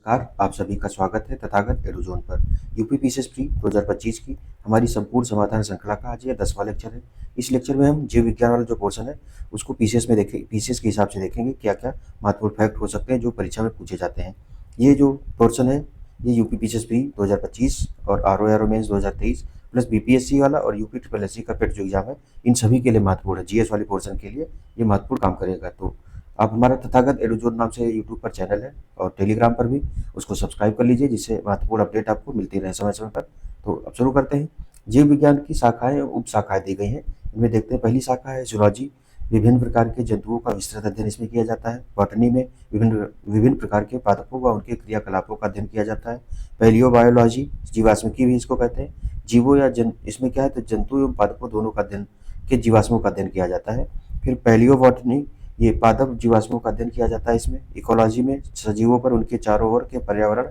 नमस्कार, आप सभी का स्वागत है तथागत एडुज़ोन पर। यूपी पीसीएस प्री 2025 की हमारी संपूर्ण समाधान श्रृंखला का आज ये 10वां लेक्चर है। इस लेक्चर में हम जीव विज्ञान वाला जो पोर्शन है उसको पीसीएस के हिसाब से देखेंगे क्या-क्या महत्वपूर्ण फैक्ट हो सकते हैं जो परीक्षा में पूछे जाते हैं। ये जो पोर्शन है ये यूपी पीसीएस प्री 2025 और आरओ मेंस 2023 प्लस बीपीएससी वाला और यूपी ट्रिपल एससी का पेट जो एग्जाम है इन सभी के लिए महत्वपूर्ण है। जीएस वाले पोर्शन के लिए ये महत्वपूर्ण काम करेगा। तो आप हमारा तथागत एडुज़ोन नाम से यूट्यूब पर चैनल है और टेलीग्राम पर भी उसको सब्सक्राइब कर लीजिए जिससे महत्वपूर्ण अपडेट आपको मिलती रहे समय समय पर। तो अब शुरू करते हैं। जीव विज्ञान की शाखाएं उप शाखाएं दी गई हैं। इनमें देखते हैं पहली शाखा है जूलॉजी। विभिन्न प्रकार के जंतुओं का विस्तृत अध्ययन इसमें किया जाता है। बॉटनी में विभिन्न विभिन्न प्रकार के पादपों व उनके क्रियाकलापों का अध्ययन किया जाता है। पैलियोबायोलॉजी जीवाश्मिकी भी इसको कहते हैं। जीवों या इसमें क्या है तो जंतु एवं पादपों दोनों का अध्ययन के जीवाश्मों का अध्ययन किया जाता है। फिर पैलियोबॉटनी ये पादप जीवाश्मों का अध्ययन किया जाता है। इसमें इकोलॉजी में सजीवों पर उनके चारों ओर के पर्यावरण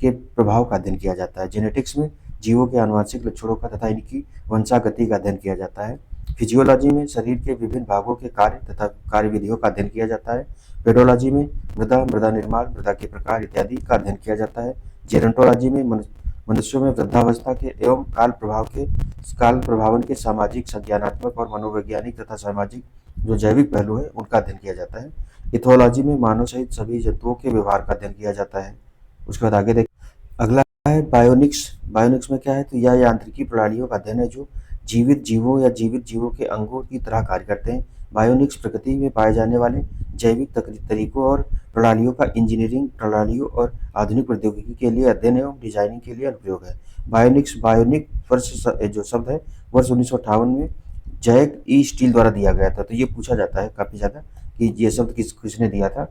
के प्रभाव का अध्ययन किया जाता है। जेनेटिक्स में जीवों के आनुवंशिक लक्षणों का तथा इनकी वंशागति का अध्ययन किया जाता है। फिजियोलॉजी में शरीर के विभिन्न भागों के कार्य तथा कार्य विधियों का अध्ययन किया जाता है। पेडोलॉजी में मृदा निर्माण, मृदा के प्रकार इत्यादि का अध्ययन किया जाता है। जेरोंटोलॉजी में मनुष्यों में वृद्धावस्था के एवं काल प्रभावन के सामाजिक, संज्ञानात्मक और मनोवैज्ञानिक तथा सामाजिक जो जैविक पहलू है उनका अध्ययन किया जाता है। इथोलॉजी में मानव सहित सभी जंतुओं के व्यवहार का अध्ययन किया जाता है। उसके बाद आगे देख अगला है बायोनिक्स। बायोनिक्स में क्या है तो यह यांत्रिकी प्रणालियों का अध्ययन है जो जीवित जीवों या जीवित जीवों के अंगों की तरह कार्य करते हैं। बायोनिक्स प्रकृति में पाए जाने वाले जैविक तरीकों और प्रणालियों का इंजीनियरिंग प्रणालियों और आधुनिक प्रौद्योगिकी के लिए अध्ययन एवं डिजाइनिंग के लिए अनुप्रयोग है। बायोनिक वर्ष जो शब्द है वर्ष 1958 में जैक ई स्टील द्वारा दिया गया था। तो ये पूछा जाता है काफ़ी ज़्यादा कि ये शब्द किसने दिया था।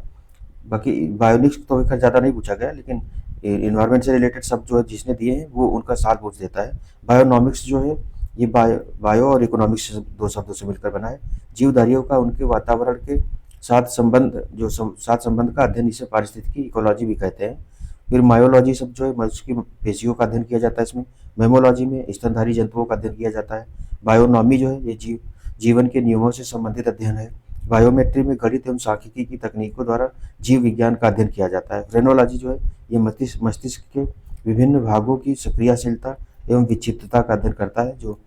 बाकी बायोनिक्स तो खैर ज़्यादा नहीं पूछा गया, लेकिन इन्वायरमेंट से रिलेटेड शब्द जो है जिसने दिए हैं वो उनका साल पूछ देता है। बायोनॉमिक्स जो है ये बायो और इकोनॉमिक्स दो शब्दों से मिलकर बना है। जीवधारियों का उनके वातावरण के साथ संबंध का अध्ययन इसे पारिस्थितिकी इकोलॉजी भी कहते हैं। फिर मायोलॉजी शब्द जो है मनुष्य की पेशियों का अध्ययन किया जाता है इसमें। मेमोलॉजी में स्तनधारी जंतुओं का अध्ययन किया जाता है। बायोनॉमी जो है ये जीवन के नियमों से संबंधित अध्ययन है। बायोमेट्री में गणित एवं सांख्यिकी की तकनीकों द्वारा जीव विज्ञान का अध्ययन किया जाता है। फ्रेनोलॉजी जो है ये मस्तिष्क के विभिन्न भागों की सक्रियशीलता एवं विक्षिप्तता का अध्ययन करता है। जो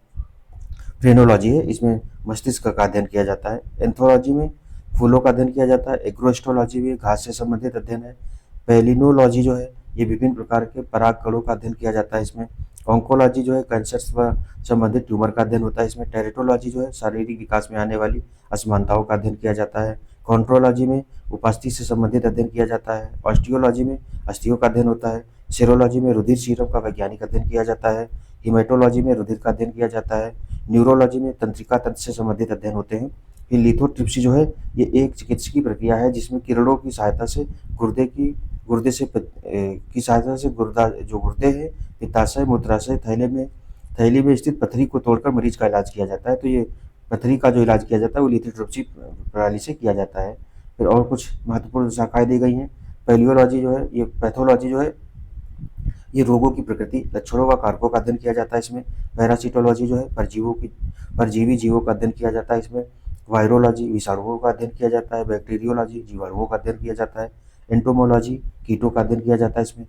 फ्रेनोलॉजी है इसमें मस्तिष्क का अध्ययन किया जाता है। एंथोलॉजी में फूलों का अध्ययन किया जाता है। एग्रोएस्ट्रोलॉजी में घास से संबंधित अध्ययन है। पेलिनोलॉजी जो है ये विभिन्न प्रकार के पराग कणों का अध्ययन किया जाता है इसमें। ऑन्कोलॉजी जो है कैंसर व संबंधित ट्यूमर का अध्ययन होता है इसमें। टेरिटोलॉजी जो है शारीरिक विकास में आने वाली असमानताओं का अध्ययन किया जाता है। कॉन्ट्रोलॉजी में उपस्थिति से संबंधित अध्ययन किया जाता है। ऑस्टियोलॉजी में अस्थियों का अध्ययन होता है। सीरोलॉजी में रुधिर सीरम का वैज्ञानिक अध्ययन किया जाता है। हिमेटोलॉजी में रुधिर का अध्ययन किया जाता है। न्यूरोलॉजी में तंत्रिका तंत्र से संबंधित अध्ययन होते हैं। फिर लिथोट्रिप्सी जो है ये एक चिकित्सकीय प्रक्रिया है जिसमें किरणों की सहायता से गुर्दे से गुर्दे हैं पित्ताशय मूत्राशय थैली में स्थित पथरी को तोड़कर मरीज का इलाज किया जाता है। तो ये पथरी का जो इलाज किया जाता है वो लिथोट्रिप्सी प्रणाली से किया जाता है। फिर और कुछ महत्वपूर्ण शाखाएं दी गई हैं। पैलियोलॉजी जो है ये पैथोलॉजी जो है ये रोगों की प्रकृति, लक्षणों व कारकों का अध्ययन किया जाता है इसमें। पैरासिटोलॉजी जो है परजीवी जीवों का अध्ययन किया जाता है इसमें। वायरोलॉजी विषाणुओं का अध्ययन किया जाता है। बैक्टीरियोलॉजी जीवाणुओं का अध्ययन किया जाता है। एंटोमोलॉजी कीटों का अध्ययन किया जाता है इसमें।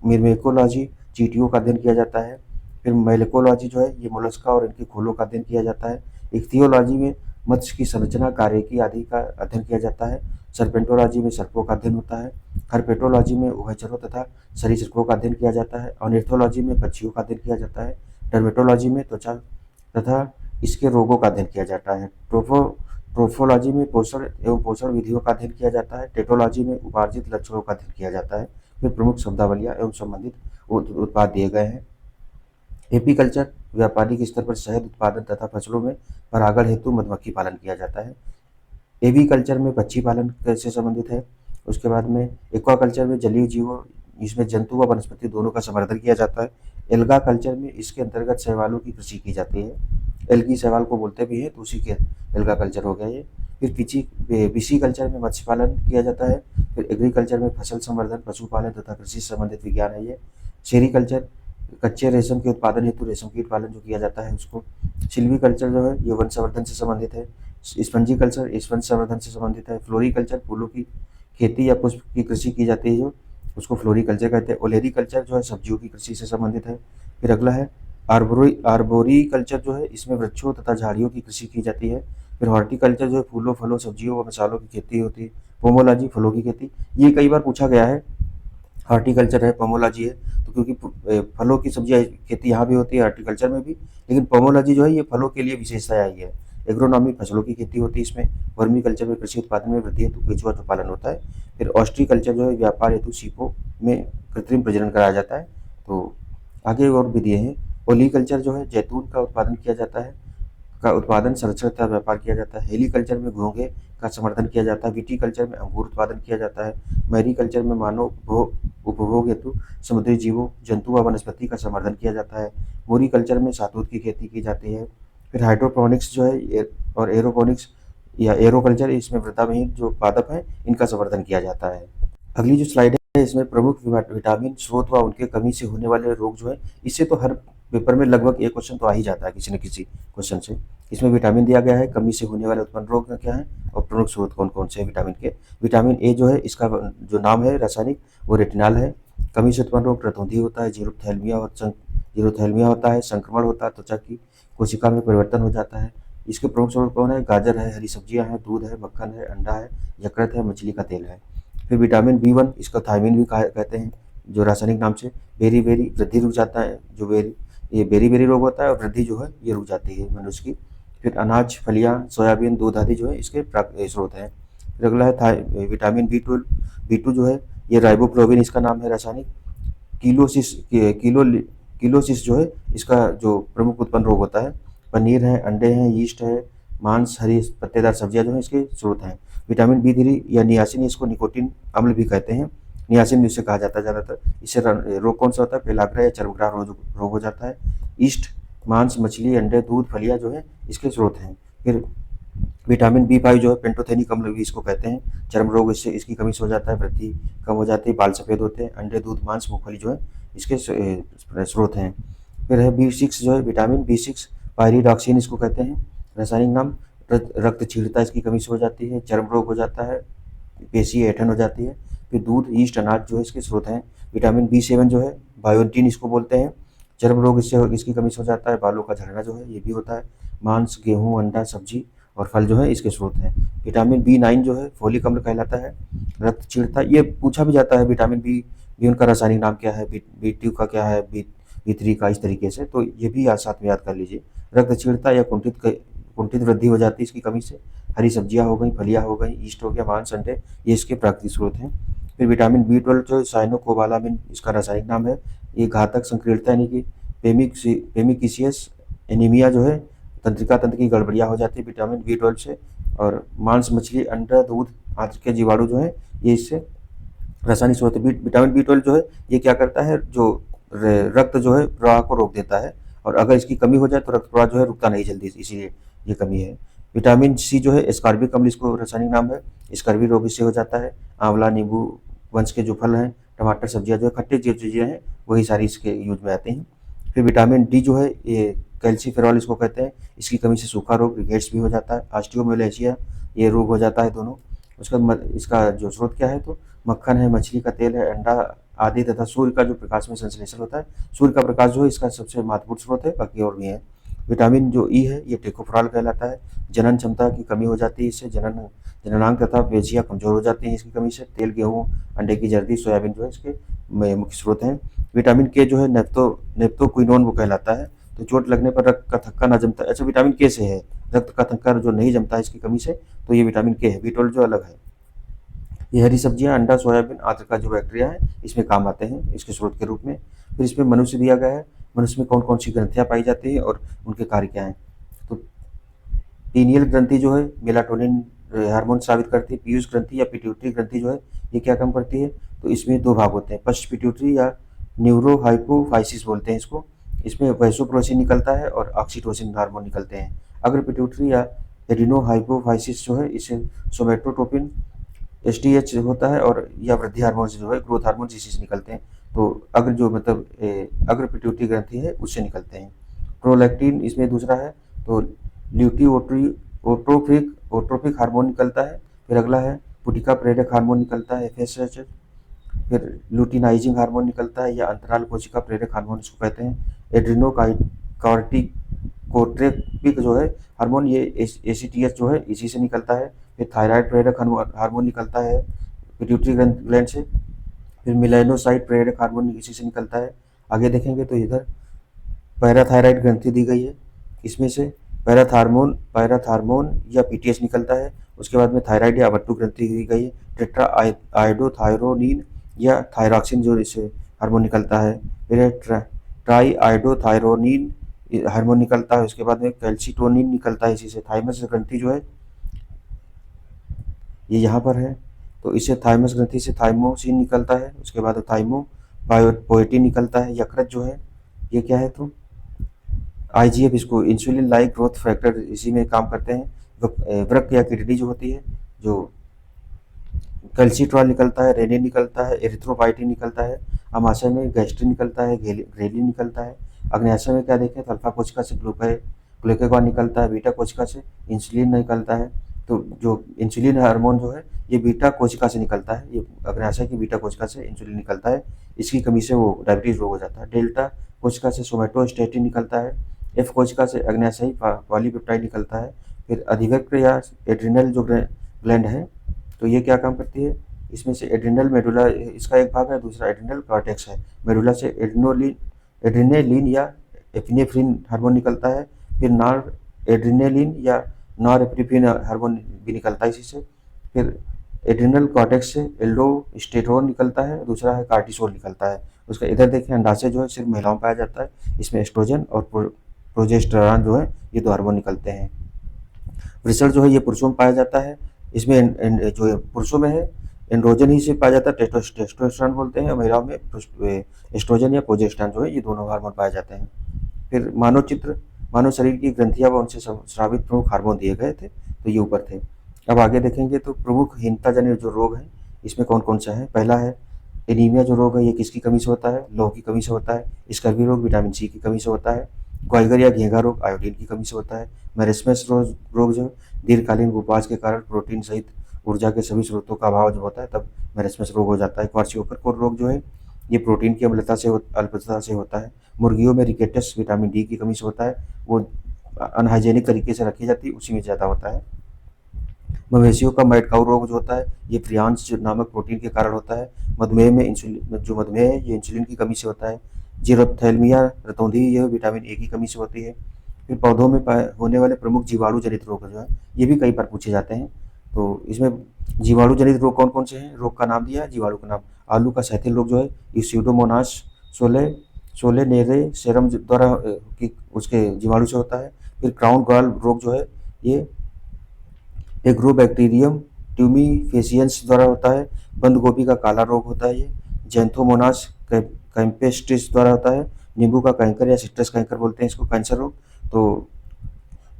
मिर्मेकोलॉजी चींटियों का अध्ययन किया जाता है। फिर मेलेकोलॉजी जो है ये मोलस्का और इनके खोलों का अध्ययन किया जाता है। इख्तियोलॉजी में मत्स्य की संरचना, कार्यकी आदि का अध्ययन किया जाता है। सर्पेंटोलॉजी में सर्पों का अध्ययन होता है। हर्पेटोलॉजी में उभयचरों तथा सरीसृपों का अध्ययन किया जाता है। ऑर्निथोलॉजी में पक्षियों का अध्ययन किया जाता है। डर्मेटोलॉजी में त्वचा तथा इसके रोगों का अध्ययन किया जाता है। ट्रोफोलॉजी में पोषण विधियों का अध्ययन किया जाता है। टेटोलॉजी में उपार्जित लक्षणों का अध्ययन किया जाता है। फिर प्रमुख शब्दावलियां एवं संबंधित उत्पाद दिए गए हैं। एपीकल्चर व्यापारिक स्तर पर शहद उत्पादन तथा फसलों में परागण हेतु मधुमक्खी पालन किया जाता है। एवीकल्चर में पक्षी पालन से संबंधित है। उसके बाद में एक्वाकल्चर में जलीय जीवों इसमें जंतु व वनस्पति दोनों का संवर्धन किया जाता है। एल्गा कल्चर में इसके अंतर्गत शैवालों की कृषि की जाती है। एल्गी शैवाल को बोलते भी हैं तो उसी के एल्गा कल्चर हो गया ये। फिर पिसी कल्चर में मत्स्य पालन किया जाता है। फिर एग्रीकल्चर में फसल संवर्धन, पशुपालन तथा कृषि से संबंधित विज्ञान है ये। सेरीकल्चर कच्चे रेशम के उत्पादन हेतु रेशम कीट पालन जो किया जाता है उसको। सिल्वीकल्चर जो है ये वन संवर्धन से संबंधित है। स्पंजी कल्चर स्पंज संवर्धन से संबंधित है। फ्लोरीकल्चर फूलों की खेती या पुष्प की कृषि की जाती है जो उसको फ्लोरिकल्चर कहते हैं। ओलेरीकल्चर जो है सब्जियों की कृषि से संबंधित है। फिर अगला है आर्बोरीकल्चर जो है, इसमें वृक्षों तथा झाड़ियों की कृषि की जाती है। फिर हॉर्टिकल्चर जो है फूलों, फलों, सब्जियों व मसालों की खेती होती है। पोमोलॉजी फलों की खेती, ये कई बार पूछा गया है। हॉर्टिकल्चर है, पोमोलॉजी है, तो क्योंकि फलों की सब्जियां खेती यहाँ भी होती है हॉर्टिकल्चर में भी, लेकिन पोमोलॉजी जो है ये फलों के लिए विशेषता आई है। एग्रोनॉमी फसलों की खेती होती है इसमें। वर्मी कल्चर में कृषि उत्पादन में वृद्धि हेतु केंचुआ का पालन होता है। फिर ऑस्ट्रीकल्चर जो है व्यापार हेतु सीपों में कृत्रिम प्रजनन कराया जाता है। तो आगे और भी दिए हैं। ओलीकल्चर जो है जैतून का उत्पादन किया जाता है, का उत्पादन, संरक्षण तथा व्यापार किया जाता है। हेलीकल्चर में घोंघे का संवर्धन किया जाता है। विटीकल्चर में अंगूर उत्पादन किया जाता है। मैरीकल्चर में मानव उपभोग हेतु समुद्री जीवों, जंतु व वनस्पति का संवर्धन किया जाता है। मोरीकल्चर में शहतूत की खेती की जाती है। फिर हाइड्रोपोनिक्स जो है और एरोपोनिक्स या एरोकल्चर, इसमें वृद्धाविहीन जो पादप हैं इनका संवर्धन किया जाता है। अगली जो स्लाइड है इसमें प्रमुख विटामिन स्रोत व उनके कमी से होने वाले रोग जो है, इससे तो हर पेपर में लगभग एक क्वेश्चन तो आ ही जाता है किसी न किसी क्वेश्चन से। इसमें विटामिन दिया गया है, कमी से होने वाले उत्पन्न रोग क्या है और प्रमुख स्रोत कौन कौन से हैं विटामिन के। विटामिन ए जो है इसका जो नाम है रासायनिक वो रेटिनॉल है। कमी से उत्पन्न रोग रतौंधी होता है, जीरोथैल्मिया होता है, संक्रमण होता है, त्वचा की कोशिका में परिवर्तन हो जाता है। इसके प्रमुख स्रोत कौन है? गाजर है, हरी सब्जियां हैं, दूध है, मक्खन है, अंडा है, यकृत है, मछली का तेल है। फिर विटामिन बी1, इसका थायमिन भी कहते हैं जो रासायनिक नाम से। बेरी बेरी वृद्धि रुक जाता है, जो ये बेरी बेरी रोग होता है और वृद्धि जो है ये रुक जाती है मनुष्य की। फिर अनाज, फलियां, सोयाबीन, दूध आदि जो है इसके स्रोत हैं। फिर अगला है विटामिन बी टू जो है ये राइबोफ्लोविन इसका नाम है रासायनिक। किलोसिस जो है इसका जो प्रमुख उत्पन्न रोग होता है। पनीर है, अंडे हैं, यीस्ट है, मांस, हरी पत्तेदार सब्जियां जो है इसके स्रोत हैं। विटामिन बी3 या नियासिन, इसको निकोटिन अम्ल भी कहते हैं, नियासिन इससे कहा जाता है ज़्यादातर। इससे रोग कौन सा होता है? पेलाग्रा या चर्मग्राह रोग हो जाता है। ईस्ट, मांस, मछली, अंडे, दूध, फलियां जो है इसके स्रोत हैं। फिर विटामिन बी5 जो है पेंटोथेनिक अम्ल भी इसको कहते हैं, चर्म रोग इससे इसकी कमी से हो जाता है, वृद्धि कम हो जाती है, बाल सफ़ेद होते हैं। अंडे, दूध, मांस, मूंगफली जो है इसके स्रोत हैं। फिर है बी6 जो है विटामिन बी6 पायरिडॉक्सिन इसको कहते हैं रासायनिक नाम। रक्तक्षीणता इसकी कमी से हो जाती है, चर्म रोग हो जाता है, पेशी ऐंठन हो जाती है। फिर दूध, ईस्ट, अनाज जो है इसके स्रोत हैं। विटामिन बी7 जो है बायोटीन इसको बोलते हैं, चर्म रोग इसकी कमी से हो जाता है, बालों का झड़ना जो है ये भी होता है। मांस, गेहूँ, अंडा, सब्जी और फल जो है इसके स्रोत हैं। विटामिन बी9 जो है फोलिक अम्ल कहलाता है। रक्तक्षीणता, ये पूछा भी जाता है विटामिन बी उनका रासायनिक नाम क्या है, बी2 का क्या है, बी3 का, इस तरीके से, तो ये भी साथ में याद कर लीजिए। रक्तक्षीणता या कुंठित वृद्धि हो जाती है इसकी कमी से। हरी सब्जियां हो गई, फलियां हो गई, ईस्ट हो गया, मांस, अंडे, ये इसके प्राकृतिक स्रोत हैं। फिर विटामिन बी12 जो साइनोकोबालामिन इसका रासायनिक नाम है, ये घातक संकीर्णता यानी कि पेमिकिसियस एनीमिया जो है, तंत्रिका तंत्र की गड़बड़ियाँ हो जाती है विटामिन बी12 से। और मांस, मछली, अंडा, दूध आदि के जीवाणु जो है ये इससे रासायनिक स्रोत है। विटामिन बी12 जो है ये क्या करता है, जो रक्त जो है प्रवाह को रोक देता है, और अगर इसकी कमी हो जाए तो रक्त प्रवाह जो है रुकता नहीं जल्दी, इसीलिए ये कमी है। विटामिन सी जो है स्कार्बिक अम्ल इसको रासायनिक नाम है, स्कर्वी रोग इससे हो जाता है। आंवला, नींबू वंश के जो फल हैं, टमाटर, सब्जियां जो है खट्टी जो चीज़ें हैं वही सारी इसके यूज में आती हैं। फिर विटामिन डी जो है ये कैल्सीफेरॉल इसको कहते हैं, इसकी कमी से सूखा रोग, रिकेट्स भी हो जाता है, ऑस्टियोमेलेशिया ये रोग हो जाता है दोनों। उसका इसका जो स्रोत क्या है, तो मक्खन है, मछली का तेल है, अंडा आदि तथा सूर्य का जो प्रकाश में संश्लेषण होता है, सूर्य का प्रकाश जो है इसका सबसे महत्वपूर्ण स्रोत है, बाकी और भी है। विटामिन जो ई है ये टेकोफेरॉल कहलाता है। जनन क्षमता की कमी हो जाती है इससे, जननांग तथा पेशियां कमजोर हो जाती हैं इसकी कमी से। तेल, गेहूँ, अंडे की जर्दी, सोयाबीन जो है इसके मुख्य स्रोत हैं। विटामिन के जो है नेप्टोक्विनोन वो कहलाता है, तो चोट लगने पर रक्त का थक्का न जमता। अच्छा, विटामिन के से है, रक्त का थक्का जो नहीं जमता है इसकी कमी से, तो ये विटामिन के है। बी12 जो अलग है। ये हरी सब्जियां, अंडा, सोयाबीन आदि का जो बैक्टीरिया है इसमें काम आते हैं इसके स्रोत के रूप में। फिर इसमें मनुष्य दिया गया है, मनुष्य में कौन कौन सी ग्रंथियां पाई जाती हैं और उनके कार्य क्या हैं। तो पीनियल ग्रंथि जो है मेलाटोनिन हार्मोन स्रावित करती है। पीयूष ग्रंथि या पिट्यूटरी ग्रंथि जो है ये क्या काम करती है, तो इसमें दो भाग होते हैं, पश्च पिट्यूटरी या न्यूरोहाइपोफाइसिस बोलते हैं इसको। इसमें वैसोप्रोसिन निकलता है और ऑक्सीटोसिन हार्मोन निकलते हैं। अगर पिट्यूटरी या एडिनोहाइपोफाइसिस जो है इससे सोमेटोट्रोपिन, एसटीएच होता है, और या वृद्धि हार्मोन जो है ग्रोथ हार्मोन इसी से निकलते हैं। तो अगर जो मतलब अगर पिट्यूटरी ग्रंथि है उससे निकलते हैं। प्रोलैक्टिन इसमें दूसरा है, तो ल्यूटी ओट्रोपिक हार्मोन निकलता है। फिर अगला है पुटिका प्रेरक हार्मोन निकलता है, एफएसएच। फिर लुटिनाइजिंग हार्मोन निकलता है या अंतराल कोशिका प्रेरक हार्मोन इसको कहते हैं। एड्रिनोकार्टिकोट्रोपिक जो है हार्मोन, ये एसीटीएच जो है इसी से निकलता है। फिर थायराइड प्रेरक हार्मोन निकलता है पिट्यूटरी ग्लैंड से। फिर मिलेनोसाइट प्रेरक हार्मोन इसी से निकलता है। आगे देखेंगे तो इधर पैराथायराइड ग्रंथि दी गई है, इसमें से पैराथार्मोन या पीटीएच निकलता है। उसके बाद में थायराइड या अवट्टु ग्रंथि दी गई है। टेट्रा आयोडोथायरोनिन या थायरॉक्सिन जो इससे हार्मोन निकलता है। फिर ट्राई आयोडोथायरोनिन हार्मोन निकलता है। उसके बाद में कैल्सिटोनिन निकलता है इसी से। थाइमस ग्रंथि जो है ये यहाँ पर है, तो इससे थाइमस ग्रंथि से थाइमोसिन निकलता है। उसके बाद थाइमोपोएटिन निकलता है। यकृत जो है ये क्या है, तो आईजीएफ, इसको इंसुलिन लाइक ग्रोथ फैक्टर इसी में काम करते हैं। वृक्क या किडनी जो होती है, जो कैल्सिट्रॉल निकलता है, रेनिन निकलता है, एरिथ्रोपाइटिन निकलता है। अमाशय में गैस्ट्रिन निकलता है, ग्रेलिन निकलता है। अग्न्याशय में क्या देखें तो अल्फा कोशिका से ग्लूकेगॉन निकलता है, बीटा कोशिका से इंसुलिन निकलता है। तो जो इंसुलिन हार्मोन जो है ये बीटा कोशिका से निकलता है, ये अग्न्याशय की बीटा कोशिका से इंसुलिन निकलता है। इसकी कमी से वो डायबिटीज रोग हो जाता है। डेल्टा कोशिका से सोमेटोस्टेटिन निकलता है। एफ कोशिका से अग्न्याशयी पॉलीपेप्टाइड निकलता है। फिर अधिवक्र या एड्रिनल जो ग्लैंड है, तो ये क्या काम करती है, इसमें से एड्रिनल मेडुला इसका एक भाग है, दूसरा एड्रिनल कॉर्टेक्स है। मेडुला से एड्रिनेलिन या एपिनेफ्रिन हार्मोन निकलता है। फिर नॉर एड्रिनेलिन या नॉरएपिनेफ्रिन हार्मोन भी निकलता है इसी से। फिर एड्रिनल कॉर्टेक्स से एल्डोस्टेरोन निकलता है, दूसरा है कार्टिसोल निकलता है। उसका इधर देखें अंडाशय जो है सिर्फ महिलाओं में पाया जाता है, इसमें एस्ट्रोजन और प्रोजेस्टेरॉन जो है ये दो हार्मोन निकलते हैं। वृषण जो है ये पुरुषों में पाया जाता है, इसमें जो पुरुषों में है एंड्रोजन ही से पाया जाता है, टेस्टोस्टेरोन बोलते हैं। महिलाओं में एस्ट्रोजन या प्रोजेस्टेरॉन जो है ये दोनों हार्मोन पाए जाते हैं। फिर मानव चित्र, मानव शरीर की ग्रंथियां व उनसे स्रावित प्रमुख हार्मोन दिए गए थे, तो ये ऊपर थे। अब आगे देखेंगे तो प्रमुख हीनताजन्य जो रोग हैं इसमें कौन कौन सा है। पहला है एनीमिया जो रोग है, ये किसकी कमी से होता है, लौह की कमी से होता है। स्कर्वी रोग विटामिन सी की कमी से होता है। ग्वाइगर या घेंघा रोग आयोडीन की कमी से होता है। मेरेस्मस रोग जो दीर्घकालीन उपवास के कारण प्रोटीन सहित ऊर्जा के सभी स्रोतों का अभाव जब होता है तब मेरेस्मस रोग हो जाता है। क्वार्सियोकर रोग जो है ये प्रोटीन की अल्पता से होता है। मुर्गियों में रिकेटस विटामिन डी की कमी से होता है, वो अनहाइजेनिक तरीके से रखी जाती है, उसी में ज़्यादा होता है। मवेशियों का मैड काउ रोग जो होता है ये प्रियांश नामक प्रोटीन के कारण होता है। मधुमेह में मधुमेह है ये इंसुलिन की कमी से होता है। जीरोप्थैल्मिया रतौंधी यह विटामिन ए की कमी से होती है। फिर पौधों में होने वाले प्रमुख जीवाणु जनित रोग जो है ये भी कई बार पूछे जाते हैं। तो इसमें जीवाणु जनित रोग कौन कौन से हैं, रोग का नाम दिया है, जीवाणु का नाम। आलू का सैथिल रोग जो है ये स्यूडोमोनास सोलेनेरे सेरम द्वारा उसके जीवाणु से होता है। फिर क्राउन गॉल रोग जो है ये एग्रोबैक्टीरियम ट्यूमीफेसियंस द्वारा होता है। बंद गोभी का काला रोग होता है ये जेंथोमोनास कैम्पेस्ट्रिस द्वारा होता है। नींबू का कैंकर या सिट्रस कैंकर बोलते हैं इसको, कैंसर रोग। तो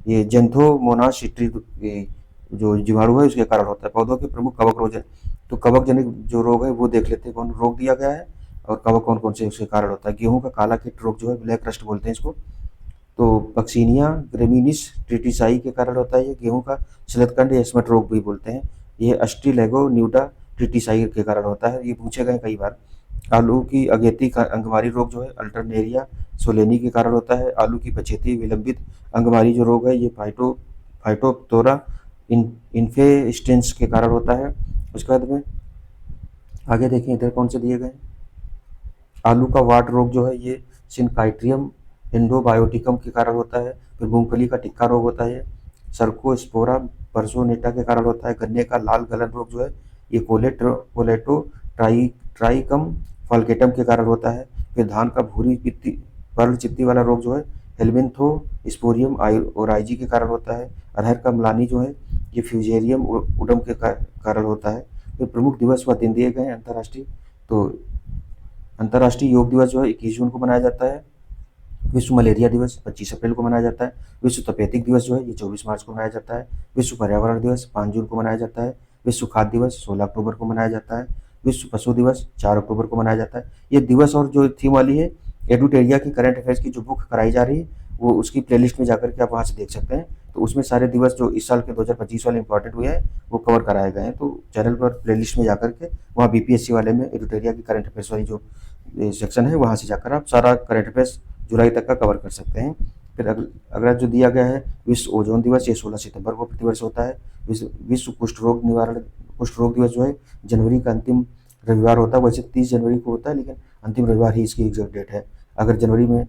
ये जेंथोमोनास सिट्री जो जीवाणु है उसके कारण होता है। पौधों के प्रमुख कवक रोग, तो कवक जनित जो रोग है वो देख लेते हैं, कौन रोग दिया गया है और कवक कौन कौन से उसके कारण होता है। गेहूं का काला कीट रोग जो है ब्लैक रस्ट बोलते हैं इसको, तो पक्सीनिया ग्रेमिनिस ट्रिटिसाई के कारण होता है। ये गेहूं का शलदकंड या स्मट रोग भी बोलते हैं, ये अस्ट्रीलेगो न्यूटा ट्रिटिसाई के कारण होता है, ये पूछे गए कई बार। आलू की अगेती का अंगमारी रोग जो है अल्टरनेरिया सोलेनी के कारण होता है। आलू की पछेती विलंबित अंगमारी जो रोग है ये फाइटोप्थोरा इन्फेस्टेंस के कारण होता है। उसके बाद में आगे देखें इधर कौन से दिए गए। आलू का वाट रोग जो है ये सिनकाइट्रियम एंडोबायोटिकम के कारण होता है। फिर मूंगफली का टिक्का रोग होता है, सर्कोस्पोरा पर्सोनेटा के कारण होता है। गन्ने का लाल गलन रोग जो है ये कोलेटो ट्राइकम फॉल्केटम के कारण होता है। फिर धान का भूरी पर्ल चित्ती वाला रोग जो है हेलमिन्थो स्पोरियम ओराइजी के कारण होता है। अरहर का मलानी जो है ये फ्यूजेरियम उडम के कारण होता है। फिर प्रमुख दिवस व दिन दिए गए अंतर्राष्ट्रीय, तो अंतर्राष्ट्रीय योग दिवस जो है 21 जून को मनाया जाता है। विश्व मलेरिया दिवस 25 अप्रैल को मनाया जाता है। विश्व तपेदिक दिवस जो है ये 24 मार्च को मनाया जाता है। विश्व पर्यावरण दिवस 5 जून को मनाया जाता है। विश्व खाद्य दिवस 16 अक्टूबर को मनाया जाता है। विश्व पशु दिवस 4 अक्टूबर को मनाया जाता है। ये दिवस और जो थीम वाली है एडुटेरिया की करंट अफेयर्स की जो बुक कराई जा रही है वो उसकी प्लेलिस्ट में जाकर के आप वहाँ से देख सकते हैं। तो उसमें सारे दिवस जो इस साल के 2025 वाले इंपॉर्टेंट हुए हैं वो कवर कराए गए हैं। तो चैनल पर प्लेलिस्ट में जाकर के वहाँ बीपीएससी वाले में एडिटोरिया की करंट अफेयर्स वाली जो सेक्शन है वहाँ से जाकर आप सारा करंट अफेयर्स जुलाई तक का कवर कर सकते हैं। फिर अगला जो दिया गया है विश्व ओजोन दिवस, ये 16 सितंबर को प्रतिवर्ष होता है। विश्व कुष्ठ रोग दिवस जो है जनवरी का अंतिम रविवार होता है। वैसे 30 जनवरी को होता है, लेकिन अंतिम रविवार ही इसकी एग्जैक्ट डेट है। अगर जनवरी में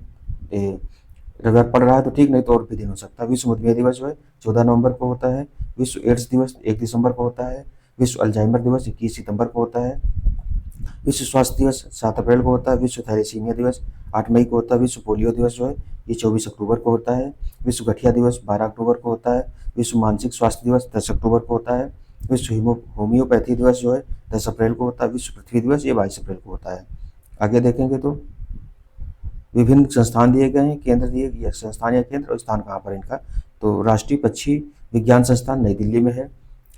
रविवार पड़ रहा है तो ठीक, नहीं तो और भी दिन हो सकता है। विश्व मधुमेह दिवस जो है 14 नवंबर को होता है। विश्व एड्स दिवस 1 दिसंबर को होता है। विश्व अल्जाइमर दिवस 21 सितंबर को होता है। विश्व स्वास्थ्य दिवस 7 अप्रैल को होता है। विश्व थैलेसीमिया दिवस 8 मई को होता है। विश्व पोलियो दिवस जो है ये 24 अक्टूबर को होता है। विश्व गठिया दिवस 12 अक्टूबर को होता है। विश्व मानसिक स्वास्थ्य दिवस 10 अक्टूबर को होता है। विश्व होम्योपैथी दिवस जो है 10 अप्रैल को होता है। विश्व पृथ्वी दिवस ये 22 अप्रैल को होता है। आगे देखेंगे तो विभिन्न संस्थान दिए गए हैं, केंद्र दिए गए, संस्थान या केंद्र और स्थान कहाँ पर इनका। तो राष्ट्रीय पक्षी विज्ञान संस्थान नई दिल्ली में है।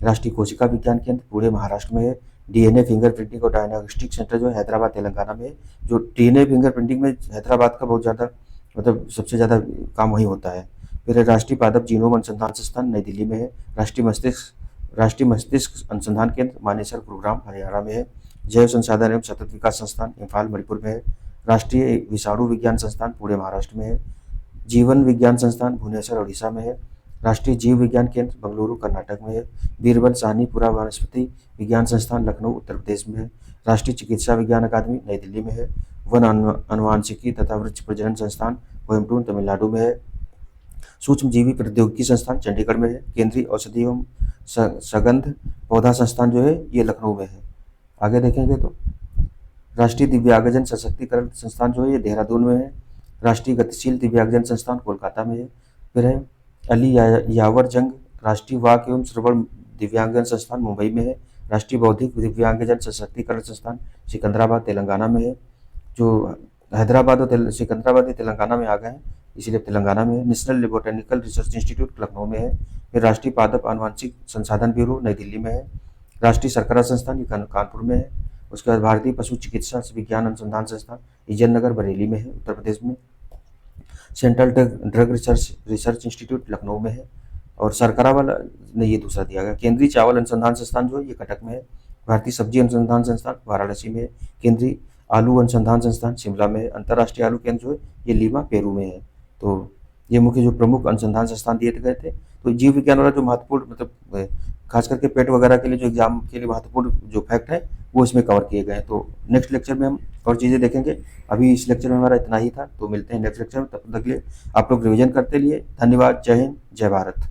राष्ट्रीय कोशिका विज्ञान केंद्र पुणे महाराष्ट्र में है। डीएनए फिंगर प्रिंटिंग और डायग्नोस्टिक सेंटर जो है हैदराबाद तेलंगाना में है। जो डीएनए फिंगर प्रिंटिंग में हैदराबाद का बहुत ज़्यादा मतलब सबसे ज़्यादा काम वहीं होता है। फिर राष्ट्रीय पादप जीनोम अनुसंधान संस्थान नई दिल्ली में है। राष्ट्रीय मस्तिष्क अनुसंधान केंद्र मानेसर गुरुग्राम हरियाणा में है। जैव संसाधन एवं सतत विकास संस्थान इम्फाल मणिपुर में है। राष्ट्रीय विषाणु विज्ञान संस्थान पुणे महाराष्ट्र में है। जीवन विज्ञान संस्थान भुवनेश्वर उड़ीसा में है। राष्ट्रीय जीव विज्ञान केंद्र बेंगलुरु कर्नाटक में है। बीरबल साहनी पुरा वनस्पति विज्ञान संस्थान लखनऊ उत्तर प्रदेश में है। राष्ट्रीय चिकित्सा विज्ञान अकादमी नई दिल्ली में है। वन अनुवांशिकी तथा वृक्ष प्रजनन संस्थान कोयम्बटूर तमिलनाडु में है। सूक्ष्म जीवी प्रौद्योगिकी संस्थान चंडीगढ़ में है। केंद्रीय औषधि एवं सगंध पौधा संस्थान जो है ये लखनऊ में है। आगे देखेंगे तो राष्ट्रीय दिव्यांगजन सशक्तिकरण संस्थान जो है ये देहरादून में है। राष्ट्रीय गतिशील दिव्यांगजन संस्थान कोलकाता में है। फिर है अली यावर जंग राष्ट्रीय वाक एवं श्रवण दिव्यांगजन संस्थान मुंबई में है। राष्ट्रीय बौद्धिक दिव्यांगजन सशक्तिकरण संस्थान सिकंदराबाद तेलंगाना में है। जो हैदराबाद और सिकंदराबाद तेलंगाना में आ गए हैं इसलिए तेलंगाना में है। National botanical research institute Lucknow में है। फिर राष्ट्रीय पादप आनुवांशिक संसाधन ब्यूरो नई दिल्ली में है। राष्ट्रीय सरकरा संस्थान ये कानपुर में है। उसके बाद भारतीय पशु चिकित्सा विज्ञान अनुसंधान संस्थान ईजन नगर बरेली में है उत्तर प्रदेश में। Central drug research institute Lucknow में है। और सरकरा वाला ने ये दूसरा दिया गया। केंद्रीय चावल अनुसंधान संस्थान जो है ये कटक में है। भारतीय सब्जी अनुसंधान संस्थान वाराणसी में है। केंद्रीय आलू अनुसंधान संस्थान शिमला में है। अंतर्राष्ट्रीय आलू केंद्र जो है ये लीमा पेरू में है। तो ये मुख्य जो प्रमुख अनुसंधान संस्थान दिए गए थे। तो जीव विज्ञान वाला जो महत्वपूर्ण मतलब खास करके पेट वगैरह के लिए जो एग्जाम के लिए महत्वपूर्ण जो फैक्ट है वो इसमें कवर किए गए। तो नेक्स्ट लेक्चर में हम और चीज़ें देखेंगे। अभी इस लेक्चर में हमारा इतना ही था, तो मिलते हैं नेक्स्ट लेक्चर में। तब तक के लिए आप लोग रिविजन करते लिए धन्यवाद। जय हिंद, जय भारत।